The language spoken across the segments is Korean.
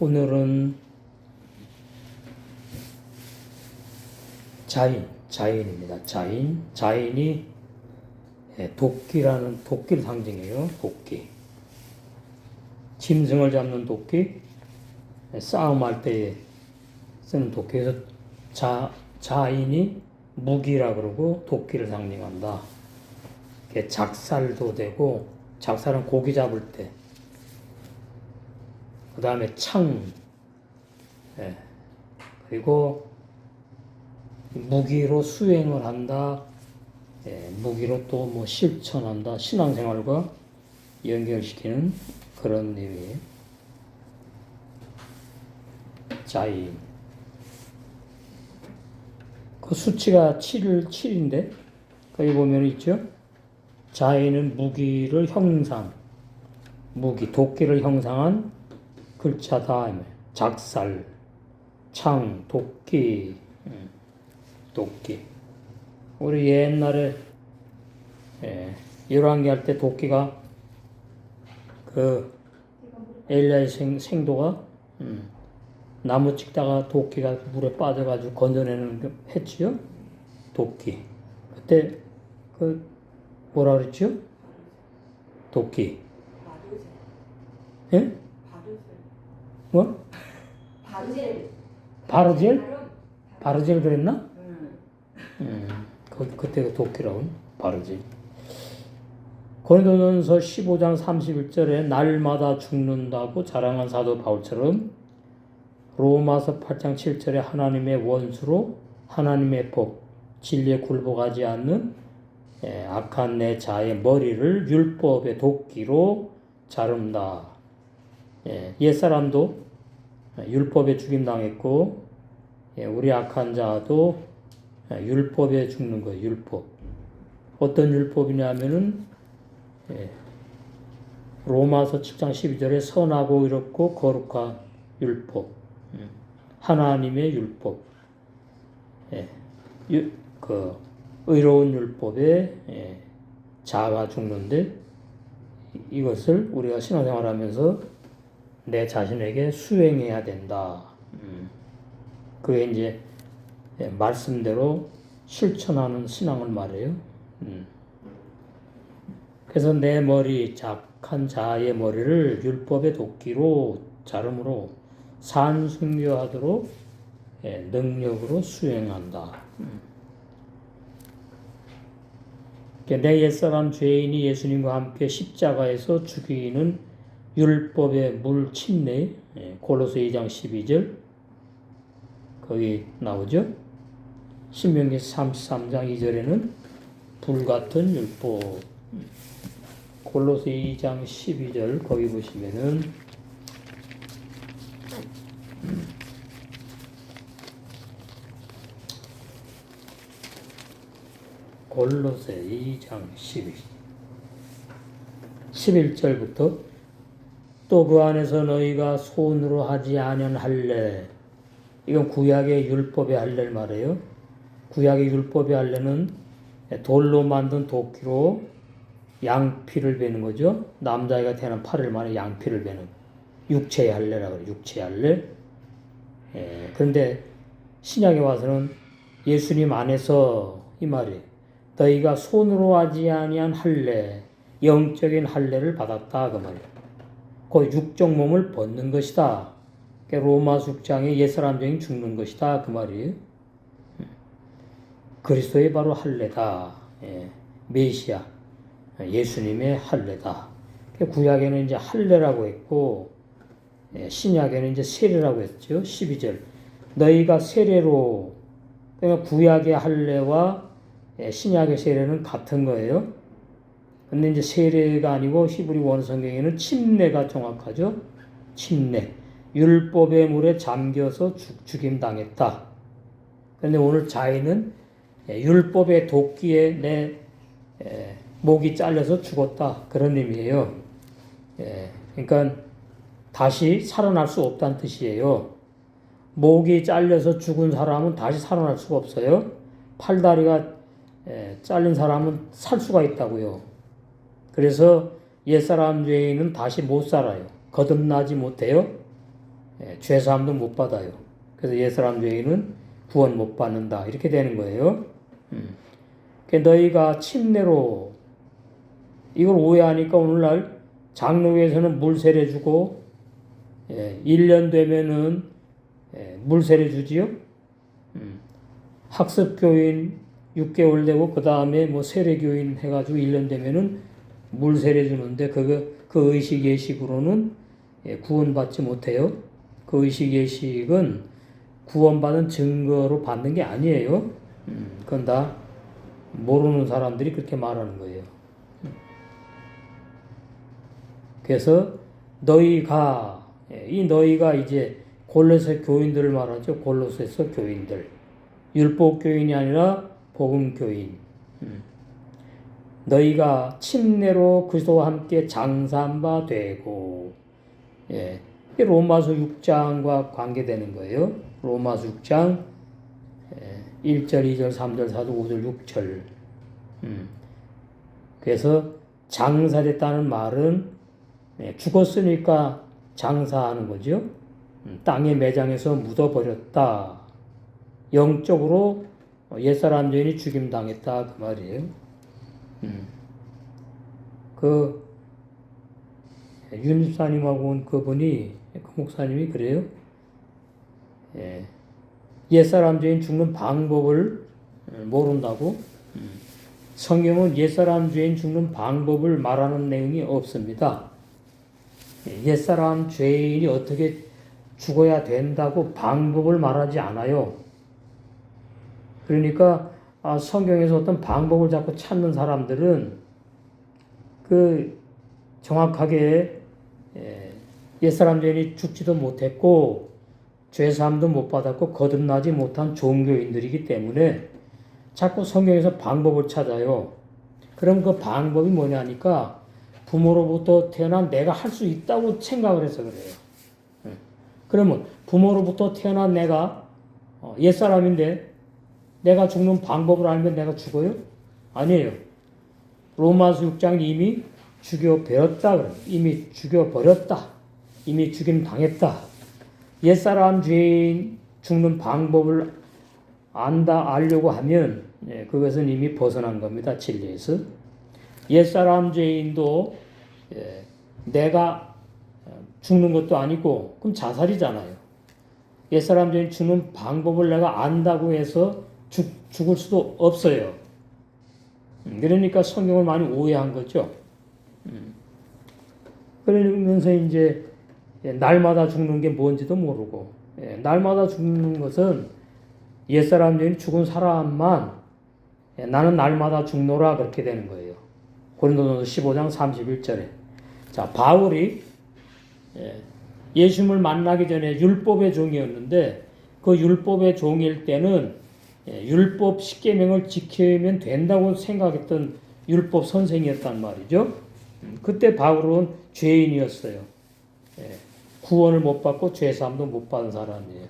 오늘은 자인입니다. 자인이 도끼라는 도끼를 상징해요. 도끼. 짐승을 잡는 도끼, 싸움할 때 쓰는 도끼. 그래서 자인이 무기라 그러고 도끼를 상징한다. 작살도 되고, 작살은 고기 잡을 때. 그 다음에 창, 그리고 무기로 수행을 한다. 무기로 또 뭐 실천한다. 신앙생활과 연결시키는 그런 의미예요. 자인. 그 수치가 7인데, 거기 보면 있죠? 자인은 무기를 도끼를 형상한 글자다. 작살, 창, 도끼. 우리 옛날에 열왕기 할 때 도끼가 엘리야의 생도가 나무 찍다가 도끼가 물에 빠져가지고 건져내는 했지요. 도끼. 그때 뭐라 그랬죠? 도끼. 예? 뭐? 바르젤 그랬나? 그때 그 도끼라고 바르젤. 고린도전서 15장 31절에 날마다 죽는다고 자랑한 사도 바울처럼 로마서 8장 7절에 하나님의 원수로 하나님의 법, 진리에 굴복하지 않는 악한 내 자의 머리를 율법의 도끼로 자른다. 옛사람도 율법에 죽임당했고, 우리 악한 자도 율법에 죽는 거예요. 율법. 어떤 율법이냐 하면은 로마서 7장 12절에 선하고 의롭고 거룩한 율법, 하나님의 율법, 의로운 율법에 자가 죽는데, 이것을 우리가 신앙생활하면서 내 자신에게 수행해야 된다. 그게 이제 말씀대로 실천하는 신앙을 말해요. 그래서 내 머리, 작한 자의 머리를 율법의 도끼로 자름으로 산순교하도록 능력으로 수행한다. 내 옛사람 죄인이 예수님과 함께 십자가에서 죽이는 율법의 물 침례, 골로새 2장 12절 거기 나오죠. 신명기 33장 2절에는 불같은 율법, 골로새 2장 12절 거기 보시면은 골로새 2장 11절부터 또 그 안에서 너희가 손으로 하지 아니한 할례, 이건 구약의 율법의 할례를 말해요. 구약의 율법의 할례는 돌로 만든 도끼로 양피를 베는 거죠. 남자애가 태어난 8일 만에 양피를 베는 육체의 할례라고 해요. 육체의 할례. 그런데 신약에 와서는 예수님 안에서 이 말이에요. 너희가 손으로 하지 아니한 할례, 영적인 할례를 받았다 그 말이에요. 그 육적 몸을 벗는 것이다. 로마서 6장에 옛사람 죄인 죽는 것이다 그 말이에요. 그리스도의 바로 할례다. 메시아, 예수님의 할례다. 구약에는 이제 할례라고 했고, 신약에는 이제 세례라고 했죠. 12절. 너희가 세례로, 그러니까 구약의 할례와 신약의 세례는 같은 거예요. 근데 이제 세례가 아니고 히브리 원어 성경에는 침례가 정확하죠. 침례. 율법의 물에 잠겨서 죽임 당했다. 그런데 오늘 자인은 율법의 도끼에 내 목이 잘려서 죽었다. 그런 의미예요. 그러니까 다시 살아날 수 없다는 뜻이에요. 목이 잘려서 죽은 사람은 다시 살아날 수가 없어요. 팔다리가 잘린 사람은 살 수가 있다고요. 그래서 옛사람 죄인은 다시 못 살아요. 거듭나지 못해요. 죄사함도 못 받아요. 그래서 옛사람 죄인은 구원 못 받는다. 이렇게 되는 거예요. 그러니까 너희가 침례로 이걸 오해하니까 오늘날 장로교에서는 물 세례주고 1년 되면은 물 세례주지요. 학습교인 6개월 되고 그 다음에 뭐 세례교인 해가지고 1년 되면은 물 세례주는데 그 의식 예식으로는 구원받지 못해요. 그 의식 예식은 구원받은 증거로 받는 게 아니에요. 그건 다 모르는 사람들이 그렇게 말하는 거예요. 그래서 너희가 이제 골로새 교인들을 말하죠. 골로새서 교인들. 율법 교인이 아니라 복음 교인. 너희가 침례로 그리스도와 함께 장사한 바 되고, 로마서 6장과 관계되는 거예요. 로마서 6장 1절, 2절, 3절, 4절, 5절, 6절. 그래서 장사됐다는 말은 죽었으니까 장사하는 거죠. 땅에 매장해서 묻어버렸다. 영적으로 옛사람 죄인이 죽임당했다. 그 말이에요. 윤 집사님하고 온 그분이, 그 목사님이 그래요. 옛사람 죄인 죽는 방법을 모른다고. 성경은 옛사람 죄인 죽는 방법을 말하는 내용이 없습니다. 옛사람 죄인이 어떻게 죽어야 된다고 방법을 말하지 않아요. 그러니까 성경에서 어떤 방법을 자꾸 찾는 사람들은 정확하게 옛사람 죄인이 죽지도 못했고 죄사함도 못 받았고 거듭나지 못한 종교인들이기 때문에 자꾸 성경에서 방법을 찾아요. 그럼 그 방법이 뭐냐니까 부모로부터 태어난 내가 할 수 있다고 생각을 해서 그래요. 그러면 부모로부터 태어난 내가 옛사람인데 내가 죽는 방법을 알면 내가 죽어요? 아니에요. 로마서 6장 이미 죽여버렸다. 이미 죽여버렸다. 이미 죽임당했다. 옛사람 죄인 죽는 방법을 알려고 하면 그것은 이미 벗어난 겁니다. 진리에서. 옛사람 죄인도 내가 죽는 것도 아니고 그럼 자살이잖아요. 옛사람 죄인 죽는 방법을 내가 안다고 해서 죽을 수도 없어요. 그러니까 성경을 많이 오해한 거죠. 그러면서 이제 날마다 죽는 게 뭔지도 모르고 날마다 죽는 것은 옛사람 죄인 죽은 사람만 나는 날마다 죽노라 그렇게 되는 거예요. 고린도전서 15장 31절에. 자, 바울이 예수님을 만나기 전에 율법의 종이었는데 그 율법의 종일 때는 율법 10계명을 지키면 된다고 생각했던 율법 선생이었단 말이죠. 그때 바울은 죄인이었어요. 구원을 못 받고 죄사함도 못 받은 사람이에요.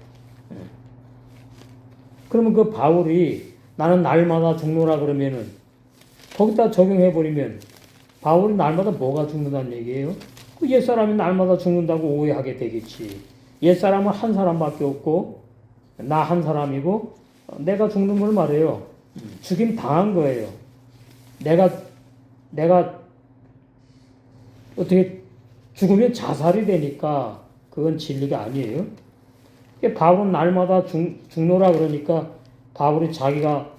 그러면 그 바울이 나는 날마다 죽노라 그러면은 거기다 적용해버리면 바울이 날마다 뭐가 죽는다는 얘기예요? 그 옛사람이 날마다 죽는다고 오해하게 되겠지. 옛사람은 한 사람밖에 없고 나 한 사람이고 내가 죽는 걸 말해요. 죽임 당한 거예요. 내가 어떻게 죽으면 자살이 되니까 그건 진리가 아니에요. 바울은 날마다 죽노라 그러니까 바울이 자기가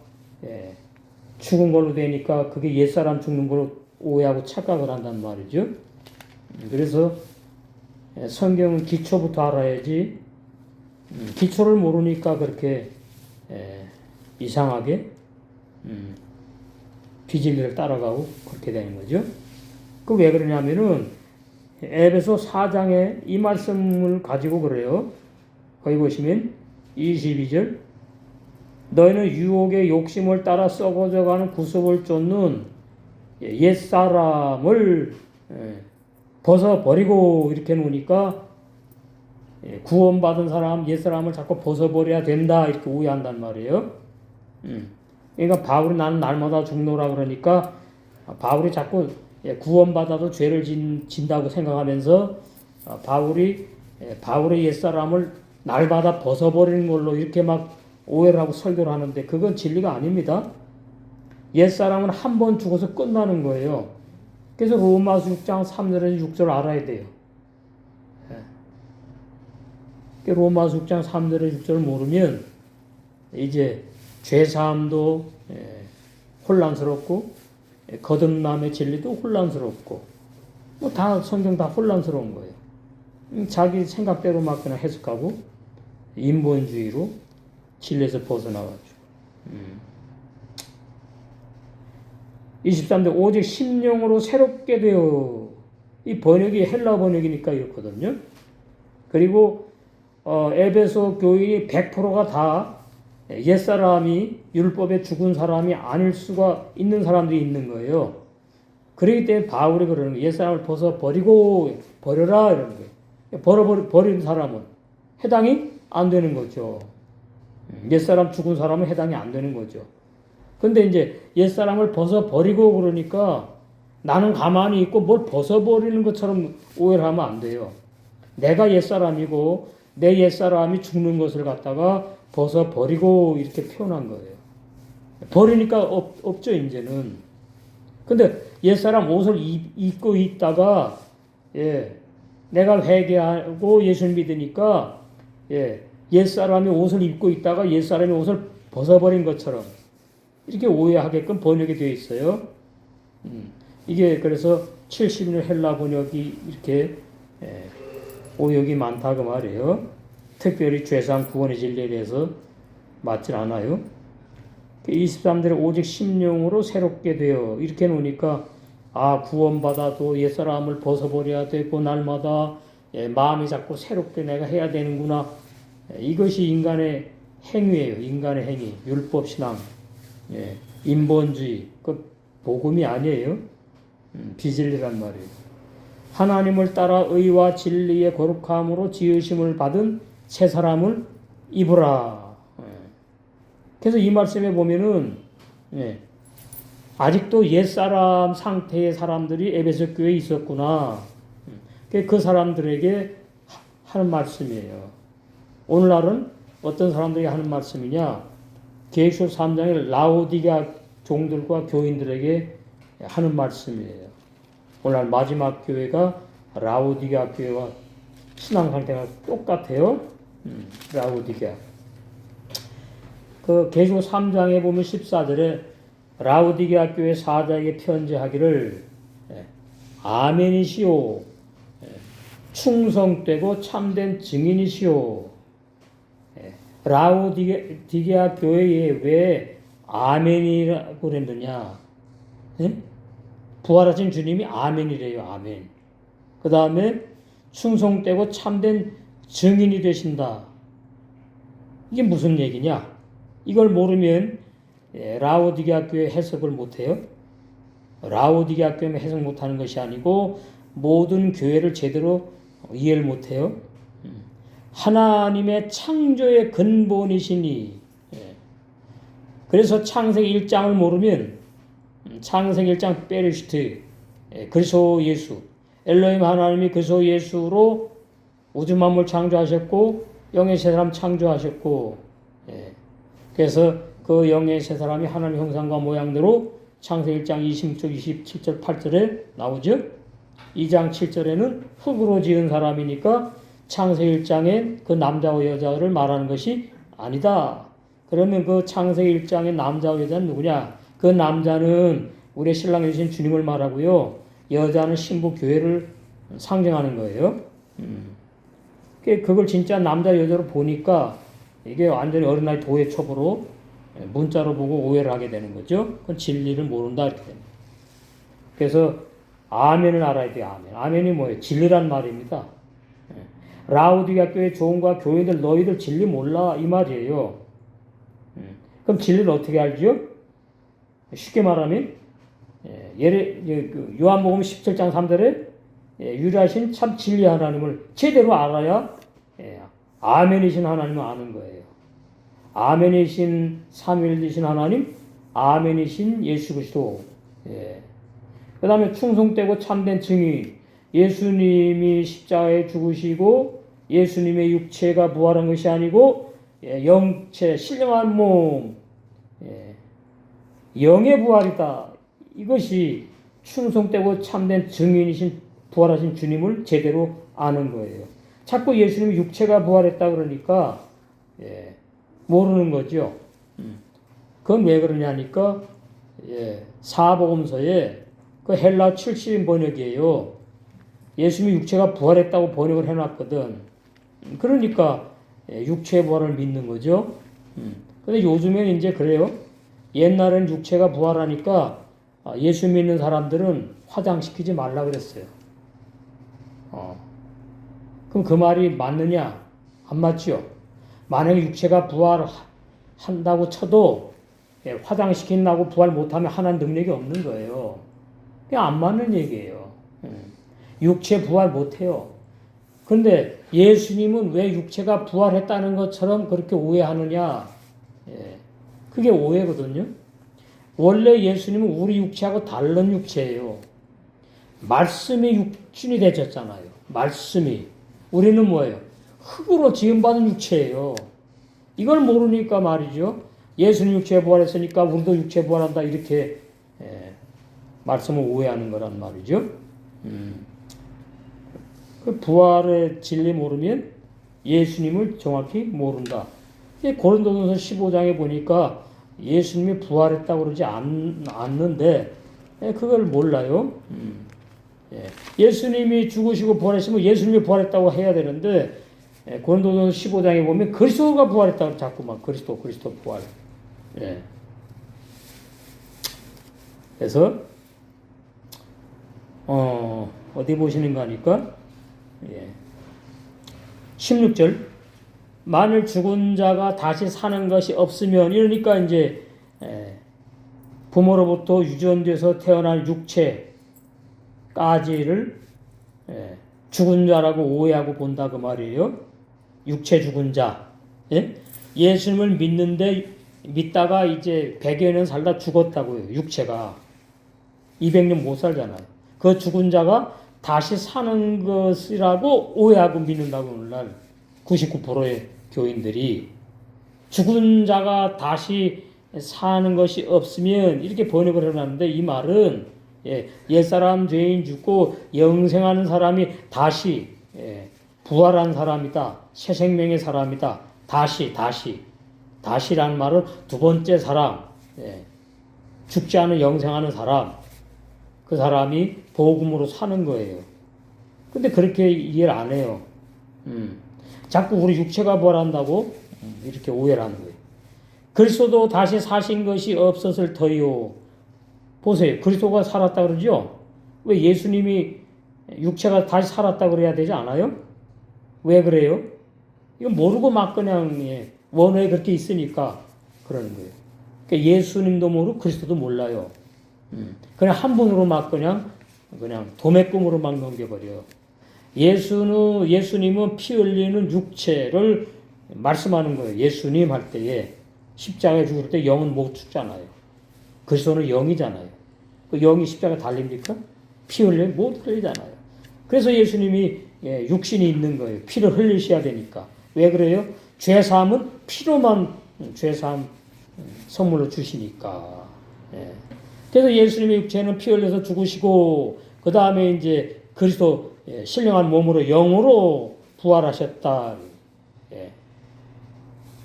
죽은 걸로 되니까 그게 옛사람 죽는 걸로 오해하고 착각을 한단 말이죠. 그래서 성경은 기초부터 알아야지 기초를 모르니까 그렇게 이상하게 비진리를 따라가고 그렇게 되는 거죠. 그 왜 그러냐면은 에베소 4장에 이 말씀을 가지고 그래요. 거기 보시면 22절 너희는 유혹의 욕심을 따라 썩어져가는 구습을 쫓는 옛사람을 벗어버리고 이렇게 놓으니까 구원받은 사람, 옛사람을 자꾸 벗어버려야 된다 이렇게 오해한단 말이에요. 그러니까 바울이 나는 날마다 죽노라 그러니까 바울이 자꾸 구원받아도 죄를 진다고 생각하면서 바울이 바울의 옛사람을 날마다 벗어버리는 걸로 이렇게 막 오해를 하고 설교를 하는데 그건 진리가 아닙니다. 옛사람은 한 번 죽어서 끝나는 거예요. 그래서 로마서 6장 3절에서 6절 알아야 돼요. 로마서 6장 3절에서 6절 모르면 이제 죄사함도 혼란스럽고 거듭남의 진리도 혼란스럽고 뭐 다 성경 다 혼란스러운 거예요. 자기 생각대로 막 그냥 해석하고 인본주의로 진리에서 벗어나가지고 23절 오직 심령으로 새롭게 되어 이 번역이 헬라 번역이니까 이렇거든요. 그리고 에베소 교인이 100%가 다 옛사람이 율법에 죽은 사람이 아닐 수가 있는 사람들이 있는 거예요. 그렇기 때문에 바울이 그러는 거예요. 옛사람을 벗어버리고 버려라 이러는 거예요. 버린 사람은 해당이 안 되는 거죠. 옛사람 죽은 사람은 해당이 안 되는 거죠. 근데 이제 옛사람을 벗어버리고 그러니까 나는 가만히 있고 뭘 벗어버리는 것처럼 오해를 하면 안 돼요. 내가 옛사람이고 내 옛사람이 죽는 것을 갖다가 벗어버리고 이렇게 표현한 거예요. 버리니까 없죠, 이제는. 근데 옛사람 옷을 입고 있다가, 내가 회개하고 예수를 믿으니까, 옛사람이 옷을 입고 있다가 옛사람이 옷을 벗어버린 것처럼 이렇게 오해하게끔 번역이 되어 있어요. 이게 그래서 70년 헬라 번역이 이렇게 오역이 많다 그 말이에요. 특별히 죄상 구원의 진리에 대해서 맞질 않아요. 23절에 오직 심령으로 새롭게 되어 이렇게 놓으니까 구원받아도 옛사람을 벗어버려야 되고 날마다 마음이 자꾸 새롭게 내가 해야 되는구나. 이것이 인간의 행위예요. 인간의 행위. 율법신앙. 인본주의. 그 복음이 아니에요. 비진리란 말이에요. 하나님을 따라 의와 진리의 거룩함으로 지으심을 받은 새 사람을 입으라. 그래서 이 말씀에 보면은 아직도 옛사람 상태의 사람들이 에베소 교회에 있었구나. 그 사람들에게 하는 말씀이에요. 오늘날은 어떤 사람들이 하는 말씀이냐? 계시록 3장의 라오디게아 종들과 교인들에게 하는 말씀이에요. 오늘날 마지막 교회가 라오디게아 교회와 신앙 상태가 똑같아요. 라오디게아. 그 계시록 3장에 보면 14절에 라오디게아 교회 사자에게 편지하기를 아멘이시오, 충성되고 참된 증인이시오. 라오디게아 교회에 왜 아멘이라고 그랬느냐? 부활하신 주님이 아멘이래요. 아멘. 그 다음에 충성되고 참된 증인이 되신다. 이게 무슨 얘기냐? 이걸 모르면 라오디게아 교회 해석을 못해요. 라오디게아 교회 해석 못하는 것이 아니고 모든 교회를 제대로 이해를 못해요. 하나님의 창조의 근본이시니. 그래서 창세기 1장을 모르면 창세기 1장 베르시트 그리스도 예수 엘로힘 하나님이 그리스도 예수로 우주 만물 창조하셨고 영의 세 사람 창조하셨고 그래서 그 영의 세 사람이 하나님 형상과 모양대로 창세기 1장 26절 27절 8절에 나오죠. 2장 7절에는 흙으로 지은 사람이니까 창세기 1장에 그 남자와 여자를 말하는 것이 아니다. 그러면 그 창세기 1장의 남자와 여자는 누구냐? 그 남자는 우리의 신랑 되신 주님을 말하고요. 여자는 신부 교회를 상징하는 거예요. 그걸 진짜 남자 여자로 보니까 이게 완전히 어린아이 도의 첩으로 문자로 보고 오해를 하게 되는 거죠. 그건 진리를 모른다 이렇게 됩니다. 그래서 아멘을 알아야 돼요. 아멘. 아멘이 뭐예요? 진리란 말입니다. 라오디게아 교회 종과 교회들 너희들 진리 몰라 이 말이에요. 그럼 진리를 어떻게 알죠? 쉽게 말하면 요한복음 17장 3절에 유일하신 참 진리 하나님을 제대로 알아야 아멘이신 하나님을 아는 거예요. 아멘이신 삼위일이신 하나님, 아멘이신 예수 그리스도. 그 다음에 충성되고 참된 증인. 예수님이 십자가에 죽으시고 예수님의 육체가 부활한 것이 아니고 영체, 신령한 몸, 영의 부활이다. 이것이 충성되고 참된 증인이신 부활하신 주님을 제대로 아는 거예요. 자꾸 예수님의 육체가 부활했다 그러니까 모르는 거죠. 그건 왜 그러냐니까 사복음서에 그 헬라 70인 번역이에요. 예수님의 육체가 부활했다고 번역을 해놨거든. 그러니까 육체의 부활을 믿는 거죠. 근데 요즘엔 이제 그래요. 옛날엔 육체가 부활하니까 예수 믿는 사람들은 화장시키지 말라 그랬어요. 그럼 그 말이 맞느냐? 안 맞죠? 만약에 육체가 부활한다고 쳐도 화장시킨다고 부활 못하면 하나님 능력이 없는 거예요. 그냥 안 맞는 얘기예요. 육체 부활 못해요. 근데 예수님은 왜 육체가 부활했다는 것처럼 그렇게 오해하느냐? 그게 오해거든요. 원래 예수님은 우리 육체하고 다른 육체예요. 말씀이 육신이 되셨잖아요. 말씀이. 우리는 뭐예요? 흙으로 지음받은 육체예요. 이걸 모르니까 말이죠. 예수님 육체에 부활했으니까 우리도 육체에 부활한다. 이렇게 말씀을 오해하는 거란 말이죠. 그 부활의 진리 모르면 예수님을 정확히 모른다. 고린도전서 15장에 보니까 예수님이 부활했다고 그러지 않는데 그걸 몰라요. 예수님이 죽으시고 부활했으면 예수님이 부활했다고 해야 되는데 고린도전서 15장에 보면 그리스도가 부활했다고 자꾸만 그리스도 부활. 그래서 어디 보시는가 하니까 16절 만일 죽은 자가 다시 사는 것이 없으면 이러니까 이제 부모로부터 유전돼서 태어난 육체까지를 죽은 자라고 오해하고 본다 그 말이에요. 육체 죽은 자. 예수님을 믿다가 이제 100여 년 살다 죽었다고요. 육체가 200년 못 살잖아요. 그 죽은 자가 다시 사는 것이라고 오해하고 믿는다고 오늘날 99%의 교인들이 죽은 자가 다시 사는 것이 없으면 이렇게 번역을 해놨는데 이 말은 옛사람 죄인 죽고 영생하는 사람이 다시 부활한 사람이다. 새 생명의 사람이다. 다시라는 말은 두 번째 사람, 죽지 않은 영생하는 사람, 그 사람이 복음으로 사는 거예요. 근데 그렇게 이해를 안 해요. 자꾸 우리 육체가 부활한다고 이렇게 오해를 하는 거예요. 그리스도도 다시 사신 것이 없었을 터요. 보세요. 그리스도가 살았다 그러죠? 왜 예수님이 육체가 다시 살았다 그래야 되지 않아요? 왜 그래요? 이건 모르고 막 그냥 원어에 그렇게 있으니까 그러는 거예요. 그러니까 예수님도 모르고 그리스도도 몰라요. 그냥 한 분으로 막 그냥 도매금으로 막 넘겨버려요. 예수님은 피 흘리는 육체를 말씀하는 거예요. 예수님 할 때에 십자가에 죽을 때 영은 못 죽잖아요. 그리스도는 영이잖아요. 그 영이 십자가에 달립니까? 피 흘리면 못 흘리잖아요. 그래서 예수님이 육신이 있는 거예요. 피를 흘리셔야 되니까. 왜 그래요? 죄사함은 피로만 죄사함 선물로 주시니까. 그래서 예수님의 육체는 피 흘려서 죽으시고 그 다음에 이제 그리스도 신령한 몸으로 영으로 부활하셨다.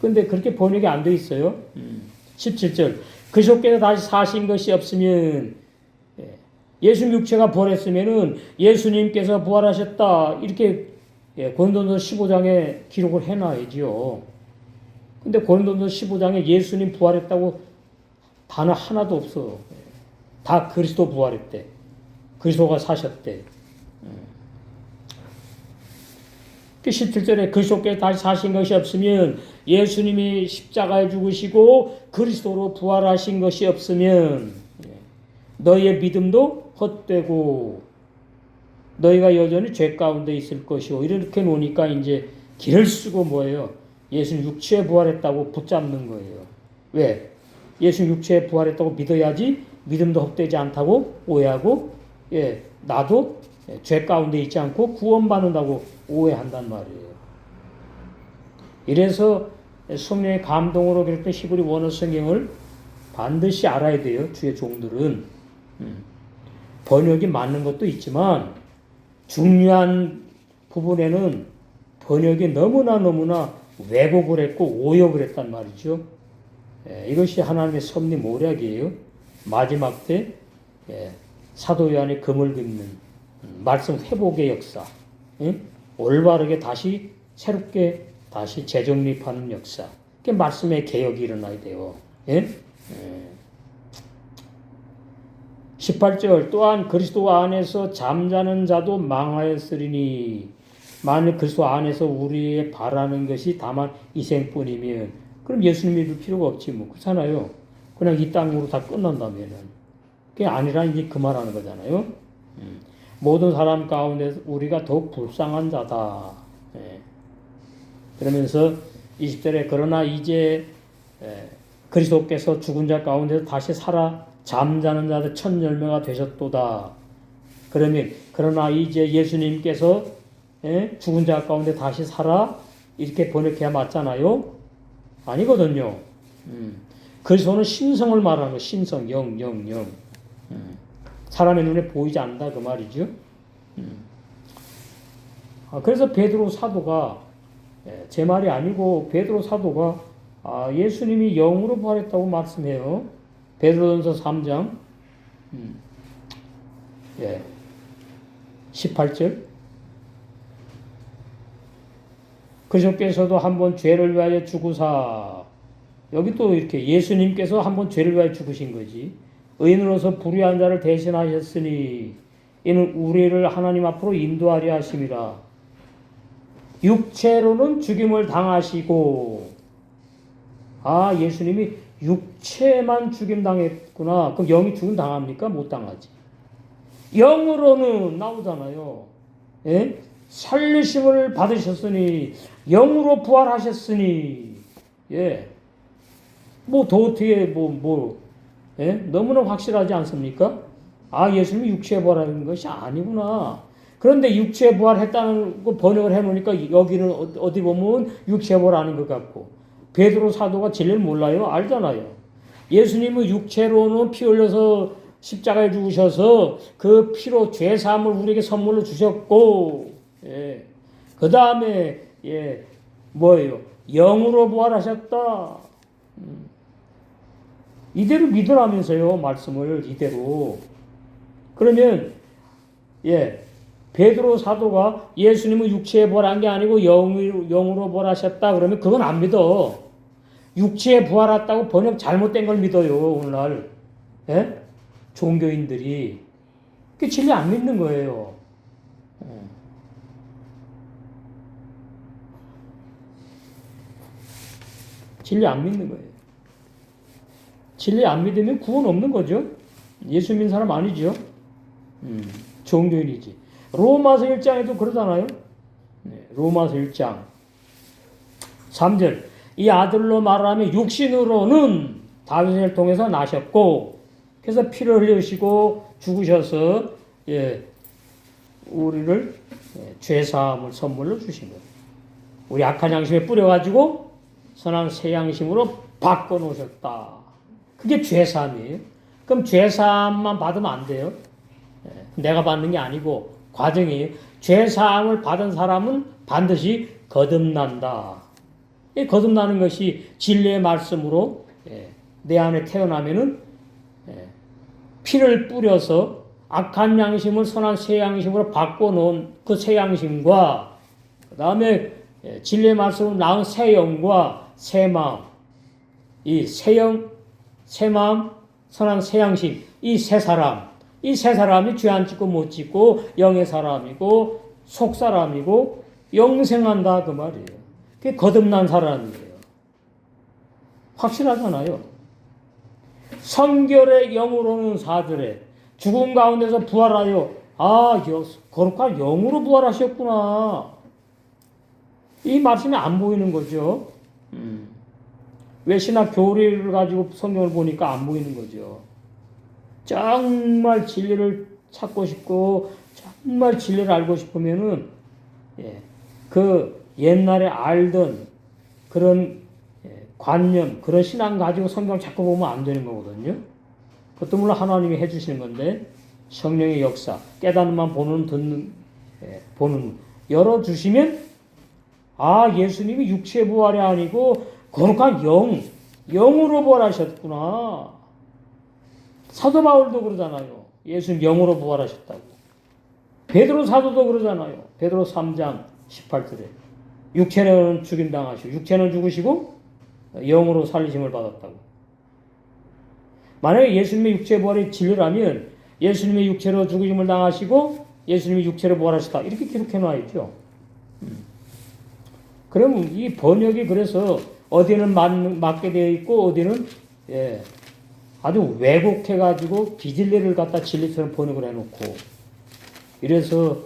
근데 그렇게 번역이 안 돼 있어요. 17절. 그리스도께서 다시 사신 것이 없으면 예수님 육체가 부활했으면은 예수님께서 부활하셨다. 이렇게 고린도전서 15장에 기록을 해놔야지요. 근데 고린도전서 15장에 예수님 부활했다고 단어 하나도 없어. 다 그리스도 부활했대. 그리스도가 사셨대. 17절에 그리스도께서 다시 사신 것이 없으면 예수님이 십자가에 죽으시고 그리스도로 부활하신 것이 없으면 너희의 믿음도 헛되고 너희가 여전히 죄 가운데 있을 것이오. 이렇게 놓으니까 이제 길을 쓰고 뭐예요? 예수님 육체에 부활했다고 붙잡는 거예요. 왜? 예수님 육체에 부활했다고 믿어야지 믿음도 헛되지 않다고 오해하고 나도 죄 가운데 있지 않고 구원받는다고 오해한단 말이에요. 이래서 성령의 감동으로 그랬던 히브리 원어 성경을 반드시 알아야 돼요. 주의 종들은. 번역이 맞는 것도 있지만 중요한 부분에는 번역이 너무나 왜곡을 했고 오역을 했단 말이죠. 이것이 하나님의 섭리 모략이에요. 마지막 때 사도 요한의 금을 긋는 말씀 회복의 역사, 올바르게 다시 새롭게 다시 재정립하는 역사. 그 말씀의 개혁이 일어나야 돼요. 18절 또한 그리스도 안에서 잠자는 자도 망하였으리니 만일 그리스도 안에서 우리의 바라는 것이 다만 이생뿐이면 그럼 예수님 믿을 필요가 없지 뭐 그렇잖아요. 그냥 이 땅으로 다 끝난다면은 그게 아니라 이제 그 말하는 거잖아요. 모든 사람 가운데 우리가 더욱 불쌍한 자다. 그러면서 20절에 그러나 이제 그리스도께서 죽은 자 가운데서 다시 살아 잠자는 자들 1010명가 되셨도다. 그러나 이제 예수님께서 죽은 자 가운데 다시 살아 이렇게 번역해야 맞잖아요. 아니거든요. 그리스도는 신성을 말하는 거. 신성, 영. 사람의 눈에 보이지 않는다 그 말이죠. 그래서 베드로 사도가 제 말이 아니고 베드로 사도가 예수님이 영으로 부활했다고 말씀해요. 베드로전서 3장 18절 그리스도께서도 한번 죄를 위하여 죽으사 여기 또 이렇게 예수님께서 한번 죄를 위하여 죽으신 거지. 의인으로서 불의한 자를 대신하셨으니 이는 우리를 하나님 앞으로 인도하려 하심이라. 육체로는 죽임을 당하시고 예수님이 육체만 죽임 당했구나. 그럼 영이 죽임 당합니까? 못 당하지. 영으로는 나오잖아요. 살리심을 받으셨으니 영으로 부활하셨으니 뭐 더 어떻게 너무나 확실하지 않습니까? 예수님이 육체에 부활하는 것이 아니구나. 그런데 육체에 부활했다는 거 번역을 해놓으니까 여기는 어디 보면 육체에 부활하는 것 같고 베드로 사도가 진리를 몰라요? 알잖아요. 예수님은 육체로는 피 흘려서 십자가에 죽으셔서 그 피로 죄사함을 우리에게 선물로 주셨고 그 다음에 뭐예요? 영으로 부활하셨다. 이대로 믿으라면서요. 말씀을 이대로. 그러면 베드로 사도가 예수님은 육체에 부활한 게 아니고 영으로 부활하셨다. 그러면 그건 안 믿어. 육체에 부활했다고 번역 잘못된 걸 믿어요. 오늘날 종교인들이. 그 진리 안 믿는 거예요. 진리 안 믿는 거예요. 진리 안 믿으면 구원 없는 거죠. 예수 믿는 사람 아니죠. 종교인이지. 로마서 1장에도 그러잖아요. 로마서 1장 3절 이 아들로 말하면 육신으로는 다윗을 통해서 나셨고 그래서 피를 흘리시고 죽으셔서 우리를 죄사함을 선물로 주신 거예요. 우리 악한 양심에 뿌려가지고 선한 새 양심으로 바꿔놓으셨다. 그게 죄사함이에요. 그럼 죄사함만 받으면 안 돼요. 내가 받는 게 아니고 과정이에요. 죄사함을 받은 사람은 반드시 거듭난다. 이 거듭나는 것이 진리의 말씀으로 내 안에 태어나면은 피를 뿌려서 악한 양심을 선한 새 양심으로 바꿔놓은 그 새 양심과 그 다음에 진리의 말씀으로 낳은 새 영과 새 마음, 이 새 영, 새 마음, 선한 새 양심, 이 새 사람이 죄 안 짓고 못 짓고 영의 사람이고 속 사람이고 영생한다 그 말이에요. 그게 거듭난 사람이에요. 확실하잖아요. 성결의 영으로는 4절에 죽음 가운데서 부활하여 거룩한 영으로 부활하셨구나. 이 말씀이 안 보이는 거죠. 왜 신학 교리를 가지고 성경을 보니까 안 보이는 거죠. 정말 진리를 찾고 싶고 정말 진리를 알고 싶으면은 그 옛날에 알던 그런 관념, 그런 신앙 가지고 성경을 자꾸 보면 안 되는 거거든요. 그것도 물론 하나님이 해주시는 건데 성령의 역사, 깨닫는만 보는 듣는 보는 열어주시면 예수님이 육체 부활이 아니고 거룩한 영으로 부활하셨구나. 사도 바울도 그러잖아요. 예수님 영으로 부활하셨다고. 베드로 사도도 그러잖아요. 베드로 3장 18절에 육체는 죽임당하시고 육체는 죽으시고 영으로 살리심을 받았다고. 만약에 예수님의 육체 부활이 진리라면 예수님의 육체로 죽으심을 당하시고 예수님이 육체로 부활하셨다. 이렇게 기록해 놔야죠. 그러면 이 번역이 그래서 어디는 맞게 되어 있고 어디는 아주 왜곡해가지고 비진리를 갖다 진리처럼 번역을 해놓고 이래서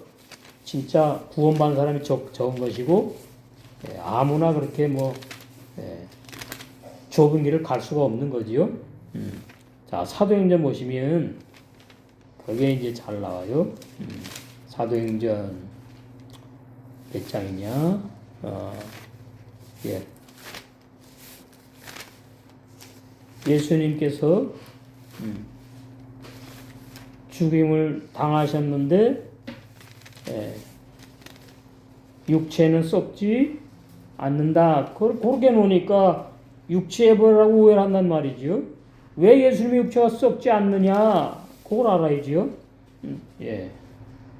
진짜 구원받은 사람이 적은 것이고 아무나 그렇게 좁은 길을 갈 수가 없는 거지요. 자, 사도행전 보시면 그게 이제 잘 나와요. 사도행전 몇 장이냐? 예수님께서 죽임을 당하셨는데 육체는 썩지 않는다. 그렇게 놓으니까 육체의 벌이라고 오해를 한단 말이죠. 왜 예수님의 육체가 썩지 않느냐? 그걸 알아야지요.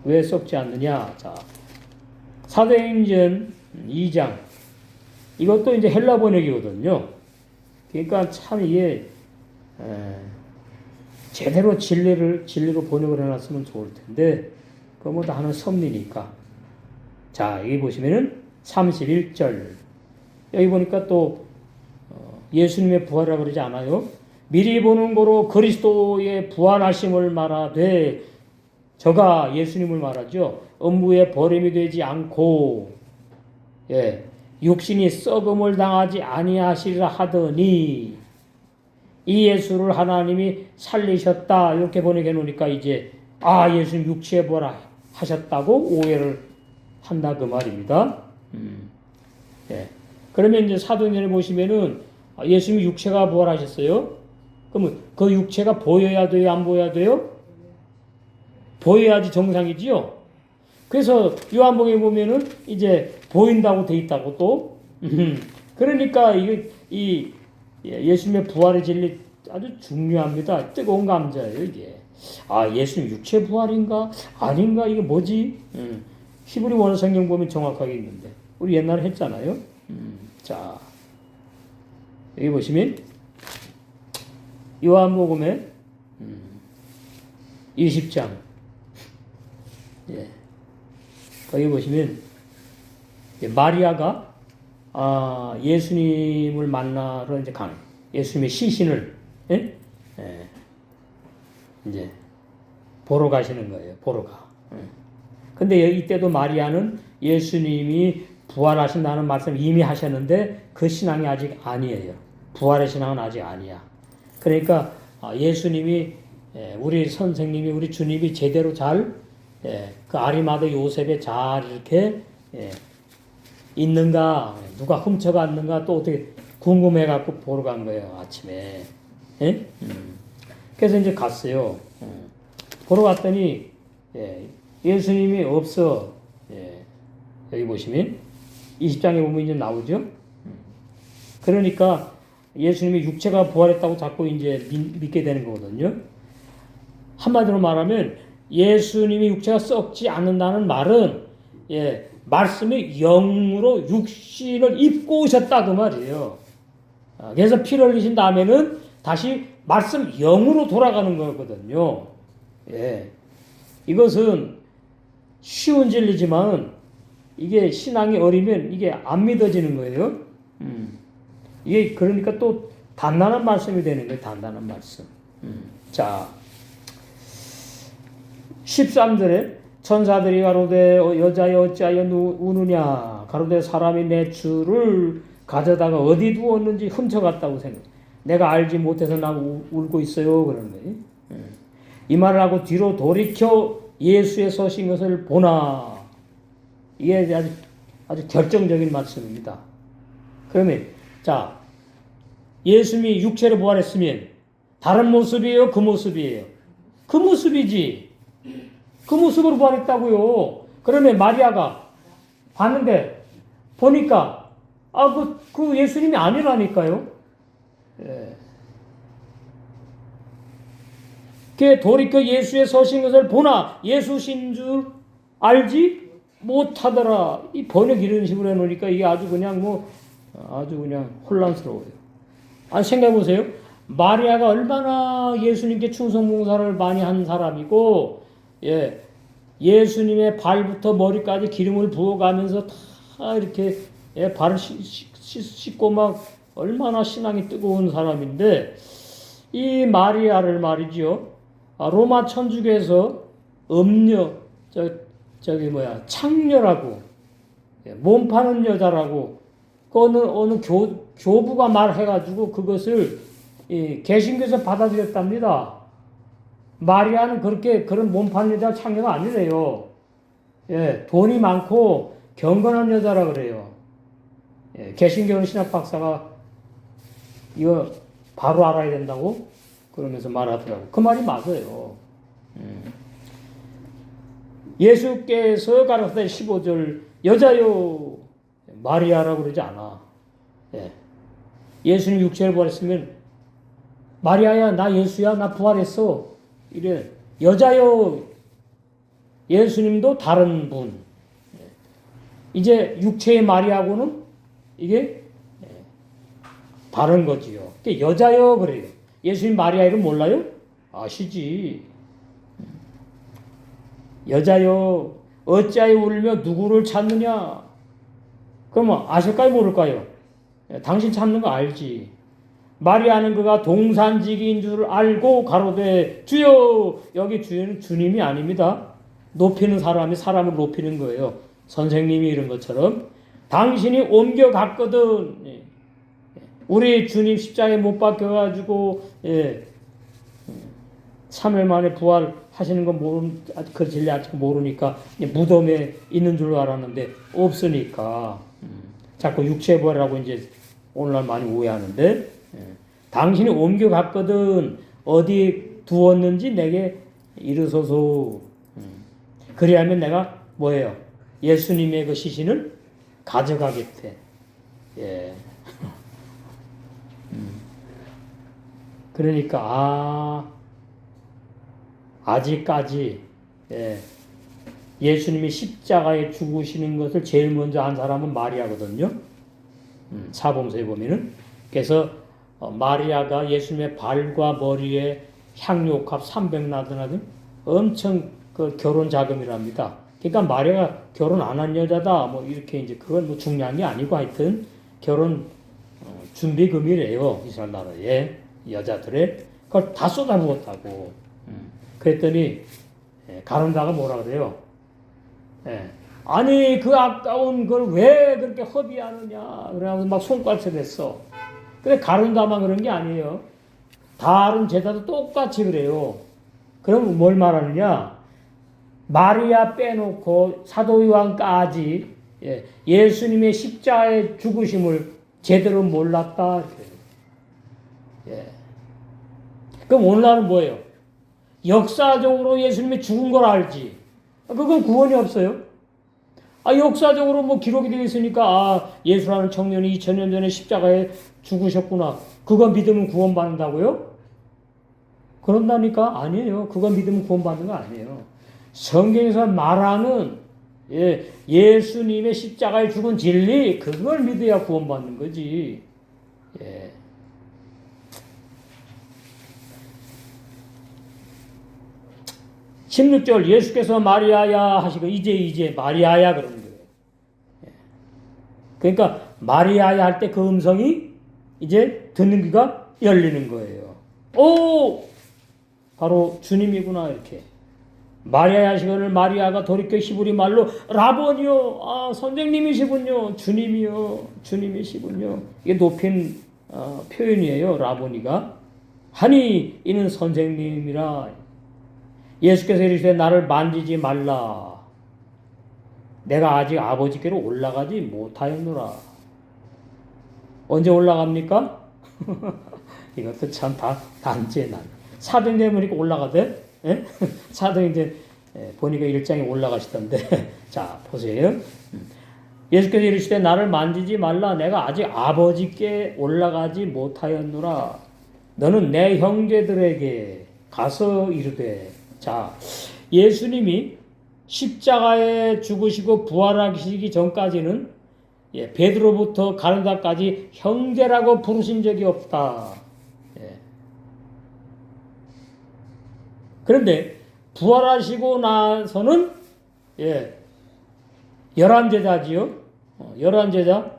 왜 썩지 않느냐? 자, 사도행전 2장. 이것도 이제 헬라 번역이거든요. 그러니까 참 이게 제대로 진리로 번역을 해놨으면 좋을 텐데 그거 뭐 다 하는 섭리니까. 자, 여기 보시면은 31절. 여기 보니까 또 예수님의 부활이라고 그러지 않아요? 미리 보는 거로 그리스도의 부활하심을 말하되 저가 예수님을 말하죠. 음부에 버림이 되지 않고 육신이 썩음을 당하지 아니하시리라 하더니 이 예수를 하나님이 살리셨다. 이렇게 번역해 놓으니까 이제 예수님 육체에 부활하셨다고 오해를 한다 그 말입니다. 그러면 이제 사도행전에 보시면은 예수님이 육체가 부활하셨어요. 그러면 그 육체가 보여야 돼요? 안 보여야 돼요? 보여야지 정상이지요. 그래서 요한복음에 보면은 이제 보인다고 돼 있다고 또. 그러니까 이 예수님의 부활의 진리 아주 중요합니다. 뜨거운 감자예요 이게. 예수님 육체 부활인가 아닌가 이게 뭐지? 히브리 원어 성경 보면 정확하게 있는데 우리 옛날에 했잖아요. 자, 여기 보시면 요한복음에 20장 거기 보시면 마리아가 예수님을 만나러 이제 가는 예수님의 시신을 이제 보러 가시는 거예요. 보러 가. 근데 이때도 마리아는 예수님이 부활하신다는 말씀 이미 하셨는데 그 신앙이 아직 아니에요. 부활의 신앙은 아직 아니야. 그러니까 예수님이 우리 선생님이 우리 주님이 제대로 잘 그 아리마다 요셉에 잘 이렇게 있는가 누가 훔쳐갔는가 또 어떻게 궁금해갖고 보러 간 거예요. 아침에. 그래서 이제 갔어요. 보러 갔더니 예수님이 없어. 여기 보시면 20장에 보면 이제 나오죠. 그러니까 예수님이 육체가 부활했다고 자꾸 이제 믿게 되는 거거든요. 한마디로 말하면 예수님이 육체가 썩지 않는다는 말은 말씀이 영으로 육신을 입고 오셨다 그 말이에요. 그래서 피를 흘리신 다음에는 다시 말씀 영으로 돌아가는 거거든요. 이것은 쉬운 진리지만 이게 신앙이 어리면 이게 안 믿어지는 거예요. 이게 그러니까 또 단단한 말씀이 되는 거예요. 단단한 말씀. 자, 13절에 천사들이 가로되 여자여 어찌하여 우느냐 가로되 사람이 내 주를 가져다가 어디 두었는지 훔쳐갔다고 생각. 내가 알지 못해서 나 울고 있어요. 그러는 거예요. 이 말을 하고 뒤로 돌이켜 예수의 서신 것을 보나. 이게 아주 결정적인 말씀입니다. 그러면 자, 예수님이 육체로 부활했으면 다른 모습이에요? 그 모습이에요? 그 모습이지. 그 모습으로 부활했다고요. 그러면 마리아가 봤는데 보니까 그 예수님이 아니라니까요. 예. 그 돌이켜 예수의 서신 것을 보나 예수신 줄 알지 못하더라. 이 번역 이런 식으로 해놓으니까 이게 아주 그냥 혼란스러워요. 생각해 보세요. 마리아가 얼마나 예수님께 충성봉사를 많이 한 사람이고, 예수님의 발부터 머리까지 기름을 부어가면서 다 이렇게 발을 씻고 막 얼마나 신앙이 뜨거운 사람인데, 이 마리아를 말이죠. 로마 천주교에서 창녀라고, 몸 파는 여자라고, 어느 교부가 말해가지고 그것을 개신교에서 받아들였답니다. 마리아는 그런 몸 파는 여자 창녀가 아니래요. 돈이 많고 경건한 여자라 그래요. 개신교는 신학 박사가 이거 바로 알아야 된다고 그러면서 말하더라고. 그 말이 맞아요. 예수께서 가라사대 15절 여자요 마리아라고 그러지 않아. 예수님 육체를 부활했으면 마리아야 나 예수야 나 부활했어 이래. 여자요 예수님도 다른 분. 이제 육체의 마리아하고는 이게 다른 거지요. 여자요 그래요. 예수님 마리아 이름 몰라요? 아시지. 여자요 어찌하여 울며 누구를 찾느냐? 그러면 아실까요 모를까요? 당신 찾는 거 알지. 마리아는 그가 동산지기인 줄 알고 가로되 주여. 여기 주여는 주님이 아닙니다. 높이는 사람이 사람을 높이는 거예요. 선생님이 이런 것처럼 당신이 옮겨갔거든. 우리 주님 십자가에 못 박혀가지고 3일 만에 부활하시는 건 그 진리 아직 모르니까 무덤에 있는 줄 알았는데 없으니까 자꾸 육체 부활이라고 이제 오늘날 많이 오해하는데 당신이 옮겨갔거든. 어디 두었는지 내게 이르소서. 그리하면 내가 뭐예요? 예수님의 그 시신을 가져가겠대. 그러니까 아직까지 예수님이 십자가에 죽으시는 것을 제일 먼저 한 사람은 마리아거든요. 사복음서에 보면은. 그래서 마리아가 예수님의 발과 머리에 향료값 300나드나 엄청 그 결혼 자금이랍니다. 그러니까 마리아가 결혼 안 한 여자다 뭐 이렇게 이제 그건 뭐 중요한 게 아니고 하여튼 결혼 준비금이래요. 이스라엘 나라에 여자들의 그걸 다 쏟아부었다고. 그랬더니 가론다가 뭐라 그래요? 아니 그 아까운 걸 왜 그렇게 허비하느냐 그래서 막 손가락질 했어. 근데 가론다만 그런 게 아니에요. 다른 제자도 똑같이 그래요. 그럼 뭘 말하느냐? 마리아 빼놓고 사도 요한까지 예수님의 십자가의 죽으심을 제대로 몰랐다. 그럼 오늘날은 뭐예요? 역사적으로 예수님이 죽은 걸 알지. 그건 구원이 없어요. 역사적으로 뭐 기록이 되어 있으니까 예수라는 청년이 2000년 전에 십자가에 죽으셨구나. 그거 믿으면 구원받는다고요? 그런다니까? 아니에요. 그거 믿으면 구원받는 거 아니에요. 성경에서 말하는 예수님의 십자가에 죽은 진리 그걸 믿어야 구원받는 거지. 16절 예수께서 마리아야 하시고 이제 마리아야 그러는 거예요. 그러니까 마리아야 할 때 그 음성이 이제 듣는 귀가 열리는 거예요. 오! 바로 주님이구나 이렇게. 마리아야 하시거늘 마리아가 돌이켜 히브리 말로 라보니요. 선생님이시군요. 주님이요. 주님이시군요. 이게 높인 표현이에요. 라보니가. 하니 이는 선생님이라. 예수께서 이르시되 나를 만지지 말라. 내가 아직 아버지께로 올라가지 못하였노라. 언제 올라갑니까? 이것도 참 다 단지의 난. 사도행전 보니까 올라가대. 예? 사도행전 보니까 1장에 올라가시던데. 자, 보세요. 예수께서 이르시되 나를 만지지 말라. 내가 아직 아버지께 올라가지 못하였노라. 너는 내 형제들에게 가서 이르되. 자, 예수님이 십자가에 죽으시고 부활하시기 전까지는 베드로부터 가룟다까지 형제라고 부르신 적이 없다. 그런데 부활하시고 나서는 11제자지요. 11제자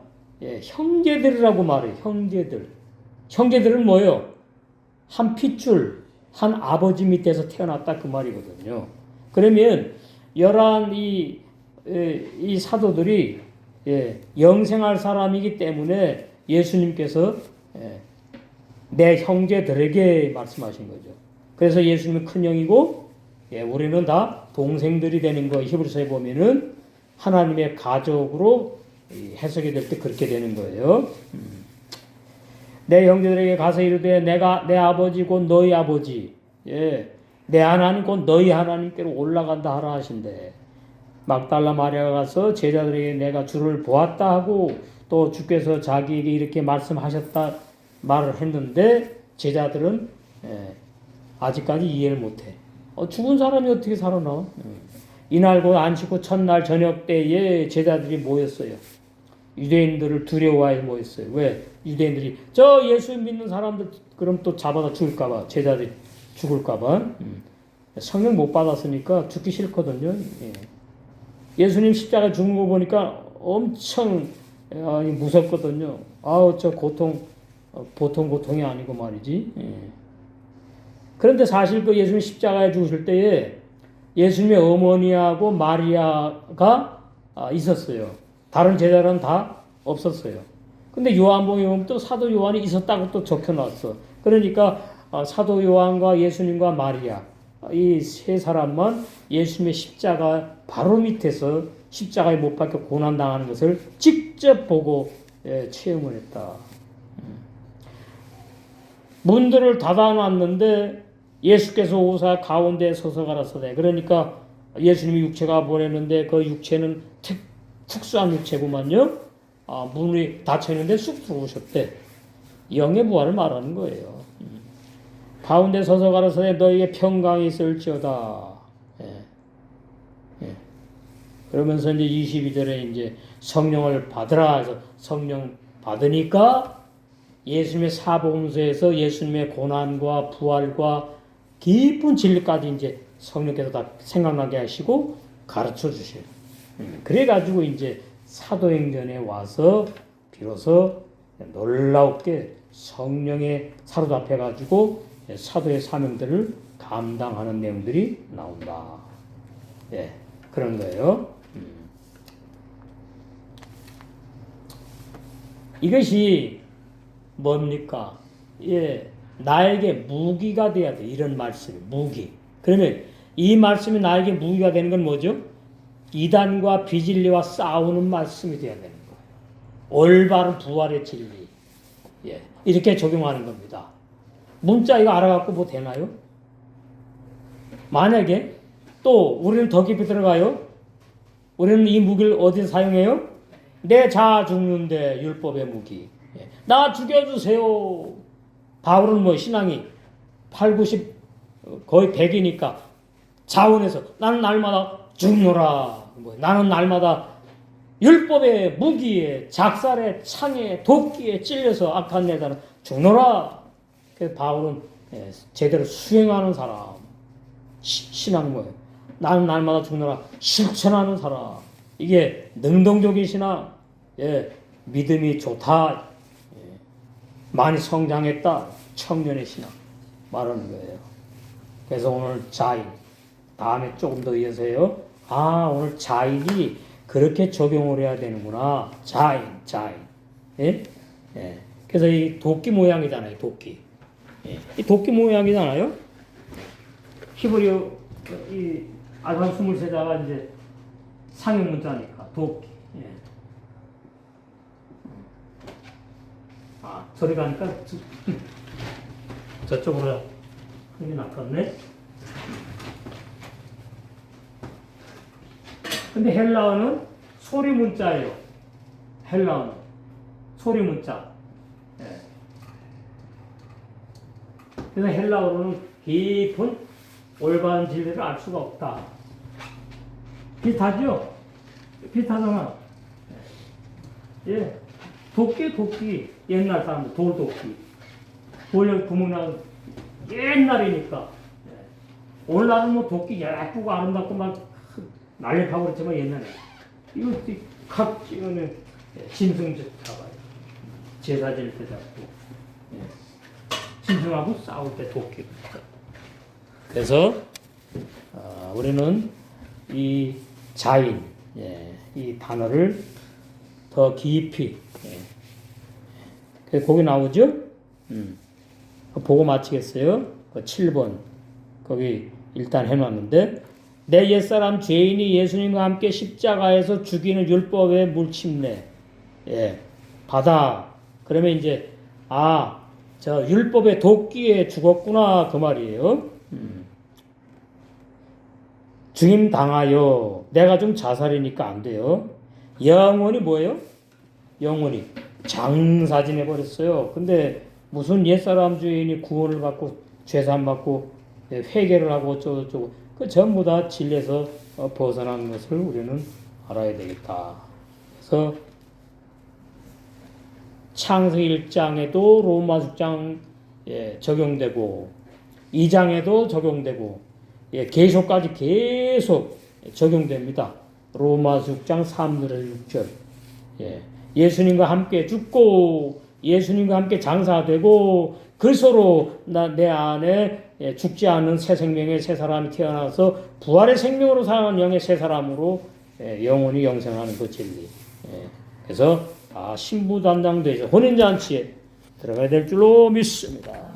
형제들이라고 말해요. 형제들. 형제들은 뭐예요? 한 핏줄, 한 아버지 밑에서 태어났다 그 말이거든요. 그러면 11 이 사도들이 영생할 사람이기 때문에 예수님께서 내 형제들에게 말씀하신 거죠. 그래서 예수님은 큰 형이고 우리는 다 동생들이 되는 거. 히브리서에 보면은 하나님의 가족으로 해석이 될 때 그렇게 되는 거예요. 내 형제들에게 가서 이르되 내가 내 아버지 곧 너희 아버지 내 하나님 곧 너희 하나님께로 올라간다 하라 하신대. 막달라 마리아가 가서 제자들에게 내가 주를 보았다 하고 또 주께서 자기에게 이렇게 말씀하셨다 말을 했는데 제자들은 아직까지 이해를 못해. 죽은 사람이 어떻게 살아나? 이날 곧 안식 후 첫날 저녁 때에 제자들이 모였어요. 유대인들을 두려워해 모였어요. 왜? 유대인들이 저 예수 믿는 사람들 그럼 또 잡아다 죽을까봐, 제자들이 죽을까봐. 성령 못 받았으니까 죽기 싫거든요. 예수님 십자가 죽은 거 보니까 엄청 무섭거든요. 아우 저 고통 보통 고통이 아니고 말이지. 그런데 사실 그 예수님 십자가에 죽으실 때에 예수님의 어머니하고 마리아가 있었어요. 다른 제자들은 다 없었어요. 근데 요한복음에 보면 또 사도 요한이 있었다고 또 적혀놨어. 그러니까 사도 요한과 예수님과 마리아 이 세 사람만 예수님의 십자가 바로 밑에서 십자가에 못 박혀 고난당하는 것을 직접 보고 체험을 했다. 문들을 닫아놨는데 예수께서 오사 가운데 서서 가라사대. 그러니까 예수님이 육체가 보냈는데 그 육체는 특수한 육체구만요. 문이 닫혀있는데 쑥 들어오셨대. 영의 부활을 말하는 거예요. 가운데 서서 가라사대 너희에게 평강이 있을지어다. 그러면서 이제 22절에 이제 성령을 받으라 해서 성령 받으니까 예수님의 사복음서에서 예수님의 고난과 부활과 깊은 진리까지 이제 성령께서 다 생각나게 하시고 가르쳐 주셔요. 그래가지고 이제 사도행전에 와서 비로소 놀랍게 성령에 사로잡혀가지고 사도의 사명들을 감당하는 내용들이 나온다. 그런 거예요. 이것이 뭡니까? 나에게 무기가 돼야 돼. 이런 말씀이 무기. 그러면 이 말씀이 나에게 무기가 되는 건 뭐죠? 이단과 비진리와 싸우는 말씀이 돼야 되는 거예요. 올바른 부활의 진리. 이렇게 적용하는 겁니다. 문자 이거 알아갖고 뭐 되나요? 만약에 또 우리는 더 깊이 들어가요. 우리는 이 무기를 어디서 사용해요? 내 자아 죽는데 율법의 무기. 나 죽여주세요. 바울은 뭐 신앙이 8, 90 거의 100이니까 자원해서 나는 날마다 죽노라. 나는 날마다 율법의 무기에 작살에 창에 도끼에 찔려서 악한 내다는 죽노라. 그래서 바울은 제대로 수행하는 사람. 신앙 뭐예요? 나는 날마다 죽노라. 실천하는 사람. 이게 능동적인 신앙. 믿음이 좋다. 많이 성장했다. 청년의 신앙 말하는 거예요. 그래서 오늘 자인 다음에 조금 더 이어서요. 오늘 자인이 그렇게 적용을 해야 되는구나. 자인. 그래서 이 도끼 모양이잖아요. 도끼. 이 도끼 모양이잖아요. 히브리어 이 알파 23자가 이제 상형 문자니까 도끼. 저리 가니까 저쪽으로 흥이 낚았네. 근데 헬라어는 소리 문자예요. 헬라어는 소리 문자. 예. 그래서 헬라어로는 깊은 올바른 진리를 알 수가 없다. 비슷하죠? 비슷하잖아. 예. 도끼. 옛날 사람들 돌도끼. 돌려 구멍 나온 옛날이니까. 예. 오늘날은 뭐 도끼 예쁘고 아름답고 막 날렵하고 그렇지만 옛날에 이거 각 찍으면 짐승 잡아요. 제사 지낼 때 잡고. 예. 짐승하고 싸울 때 도끼. 그래서 우리는 이 자인, 이 단어를 더 깊이, 거기 나오죠? 보고 마치겠어요. 7번 거기 일단 해놨는데 내 옛사람 죄인이 예수님과 함께 십자가에서 죽이는 율법의 물침례 받아. 그러면 이제 저 율법의 도끼에 죽었구나 그 말이에요. 죽임 당하여 내가 좀 자살이니까 안 돼요. 영원히 뭐예요? 영원히 장사지내 버렸어요. 근데 무슨 옛사람 죄인이 구원을 받고 죄산 받고 회개를 하고 어쩌고 그 전부 다 진리에서 벗어난 것을 우리는 알아야 되겠다. 그래서 창세기 1장에도 로마 6장 적용되고 2장에도 적용되고 계속까지 계속 적용됩니다. 로마 6장 3절에서 6절. 예수님과 함께 죽고 예수님과 함께 장사되고 그리스도로 내 안에 죽지 않는 새 생명의 새 사람이 태어나서 부활의 생명으로 사는 영의 새 사람으로 영원히 영생하는 그 진리. 그래서 신부 담당도 해서 혼인잔치에 들어가야 될 줄로 믿습니다.